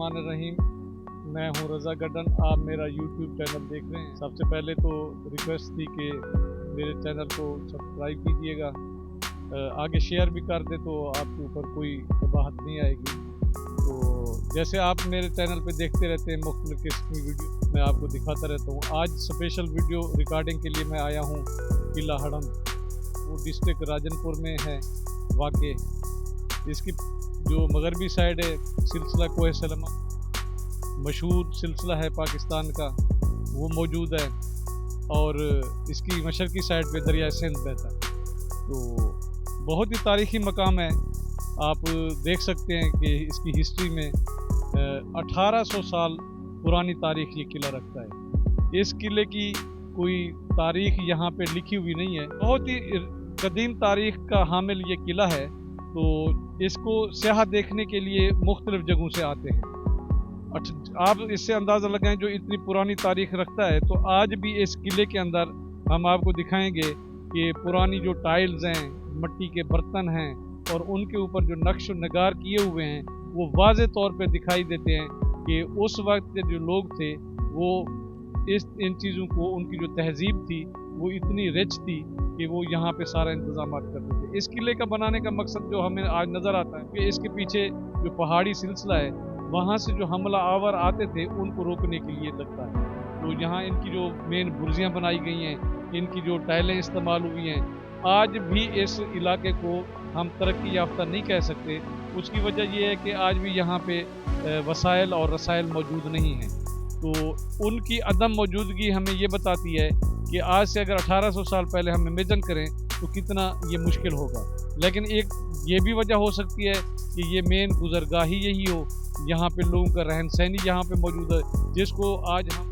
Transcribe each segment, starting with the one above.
बिस्मिल्लाहिर्रहमानिर्रहीम। मैं हूं रज़ा गड्डन। आप मेरा यूट्यूब चैनल देख रहे हैं। सबसे पहले तो रिक्वेस्ट थी कि मेरे चैनल को सब्सक्राइब कीजिएगा, आगे शेयर भी कर दे तो आपके ऊपर कोई कबाहत नहीं आएगी। तो जैसे आप मेरे चैनल पे देखते रहते हैं मुख्तलिफ किस्म की वीडियो मैं आपको दिखाता रहता हूँ। आज स्पेशल वीडियो रिकॉर्डिंग के लिए मैं आया हूँ किला हड़म, वो डिस्ट्रिक्ट राजनपुर में है वाक़। इसकी जो मगरबी साइड है सिलसिला कोह सलमा, मशहूर सिलसिला है पाकिस्तान का, वो मौजूद है। और इसकी मशरकी साइड पे दरिया सिंध बहता है। तो बहुत ही तारीख़ी मकाम है। आप देख सकते हैं कि इसकी हिस्ट्री में 1800 साल पुरानी तारीख़ ये किला रखता है। इस किले की कोई तारीख़ यहाँ पे लिखी हुई नहीं है। बहुत ही कदीम तारीख़ का हामिल ये किला है। तो इसको सयाह देखने के लिए मुख्तलिफ जगहों से आते हैं। आप इससे अंदाज़ा लगाएं, जो इतनी पुरानी तारीख़ रखता है, तो आज भी इस किले के अंदर हम आपको दिखाएंगे कि पुरानी जो टाइल्स हैं, मिट्टी के बर्तन हैं और उनके ऊपर जो नक्श नगार किए हुए हैं, वो वाज़े तौर पे दिखाई देते हैं कि उस वक्त के जो लोग थे वो इन चीज़ों को, उनकी जो तहज़ीब थी वो इतनी रिच थी कि वो यहाँ पे सारा इंतज़ाम करते थे। इस किले का बनाने का मकसद जो हमें आज नज़र आता है कि इसके पीछे जो पहाड़ी सिलसिला है, वहाँ से जो हमला आवर आते थे उनको रोकने के लिए लगता है। तो यहाँ इनकी जो मेन बुर्जियाँ बनाई गई हैं, इनकी जो टाइलें इस्तेमाल हुई हैं, आज भी इस इलाके को हम तरक्की याफ्ता नहीं कह सकते। उसकी वजह ये है कि आज भी यहाँ पे वसाइल और रसाइल मौजूद नहीं हैं। तो उनकी अदम मौजूदगी हमें ये बताती है कि आज से अगर 1800 साल पहले हम इमेजिन करें तो कितना ये मुश्किल होगा। लेकिन एक ये भी वजह हो सकती है कि ये मेन गुज़रगाह ही यही हो, यहाँ पे लोगों का रहन सहन यहाँ पे मौजूद है, जिसको आज हम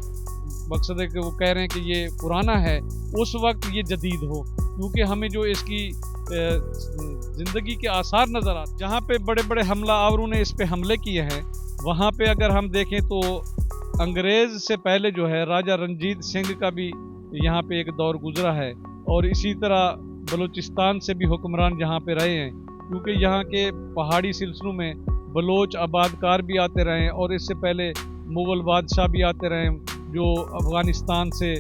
मकसद है कि वो कह रहे हैं कि ये पुराना है, उस वक्त ये जदीद हो, क्योंकि हमें जो इसकी ज़िंदगी के आसार नज़र आते। जहाँ पे बड़े बड़े हमला आवरों ने इस पे हमले किए हैं, वहाँ पे अगर हम देखें तो अंग्रेज़ से पहले जो है राजा रंजीत सिंह का भी यहाँ पे एक दौर गुजरा है। और इसी तरह बलूचिस्तान से भी हुक्मरान यहाँ पे रहे हैं, क्योंकि यहाँ के पहाड़ी सिलसिलों में बलोच आबादकार भी आते रहे हैं और इससे पहले मुग़ल बादशाह भी आते रहे जो अफ़गानिस्तान से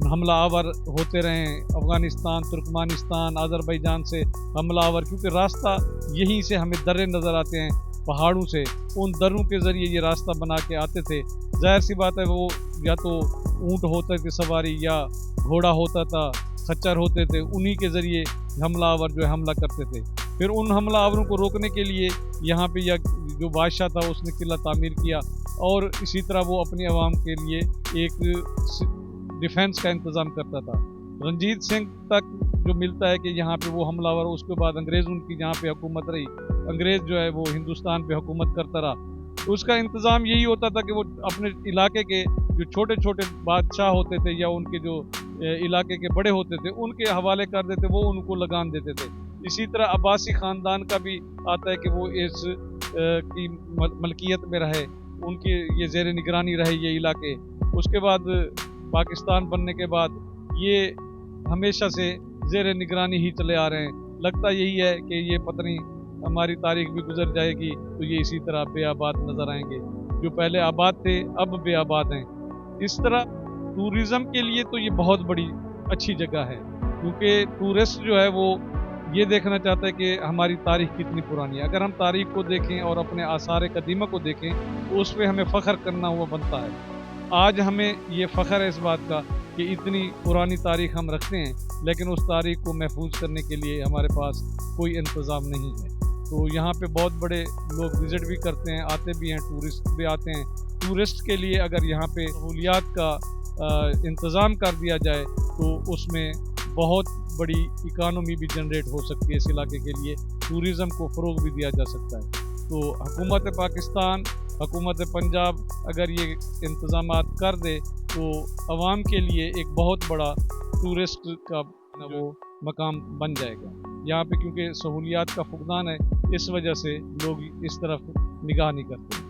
हमला आवर होते रहे हैं। अफ़गानिस्तान, तुर्कमानिस्तान, अज़रबैजान से हमला आवर, क्योंकि रास्ता यहीं से हमें दर्रे नज़र आते हैं पहाड़ों से, उन दर्रों के ज़रिए ये रास्ता बना के आते थे। ज़ाहिर सी बात है वो या तो ऊँट होते थे सवारी, या घोड़ा होता था, खच्चर होते थे, उन्हीं के ज़रिए हमलावर जो है हमला करते थे। फिर उन हमलावरों को रोकने के लिए यहाँ पे या जो बादशाह था उसने किला तामीर किया, और इसी तरह वो अपनी आवाम के लिए एक डिफेंस का इंतज़ाम करता था। रंजीत सिंह तक जो मिलता है कि यहाँ पे वो हमलावर, उसके बाद अंग्रेज़ उनकी यहाँ पे हुकूमत रही, अंग्रेज़ जो है वो हिंदुस्तान पे हुकूमत करता रहा। उसका इंतज़ाम यही होता था कि वो अपने इलाके के जो छोटे छोटे बादशाह होते थे या उनके जो इलाके के बड़े होते थे उनके हवाले कर देते, वो उनको लगान देते थे। इसी तरह अब्बासी ख़ानदान का भी आता है कि वो इस की मलकियत में रहे, उनकी ये ज़ेर निगरानी रहे ये इलाके। उसके बाद पाकिस्तान बनने के बाद ये हमेशा से ज़ेर निगरानी ही चले आ रहे हैं। लगता यही है कि ये पता नहीं हमारी तारीख भी गुजर जाएगी तो ये इसी तरह बेआबाद नज़र आएंगे। जो पहले आबाद थे अब बेआबाद हैं। इस तरह टूरिज़म के लिए तो ये बहुत बड़ी अच्छी जगह है, क्योंकि टूरिस्ट जो है वो ये देखना चाहता है कि हमारी तारीख कितनी पुरानी है। अगर हम तारीख को देखें और अपने आसार कदीमा को देखें तो उस पर हमें फ़ख्र करना हुआ बनता है। आज हमें ये फ़ख्र है इस बात का कि इतनी पुरानी तारीख हम रखते हैं, लेकिन उस तारीख को महफूज करने के लिए हमारे पास कोई इंतज़ाम नहीं है। तो यहाँ पे बहुत बड़े लोग विज़िट भी करते हैं, आते भी हैं, टूरिस्ट भी आते हैं। टूरिस्ट के लिए अगर यहाँ पे सहूलियात का इंतज़ाम कर दिया जाए तो उसमें बहुत बड़ी इकानमी भी जनरेट हो सकती है। इस इलाके के लिए टूरिज़म को फ़रोग़ भी दिया जा सकता है। तो हुकूमत पाकिस्तान, हुकूमत पंजाब अगर ये इंतज़ामात कर दे तो आवाम के लिए एक बहुत बड़ा टूरिस्ट का वो मकाम बन जाएगा यहाँ पे, क्योंकि सहूलियात का फुकदान है, इस वजह से लोग इस तरफ निगाह नहीं करते।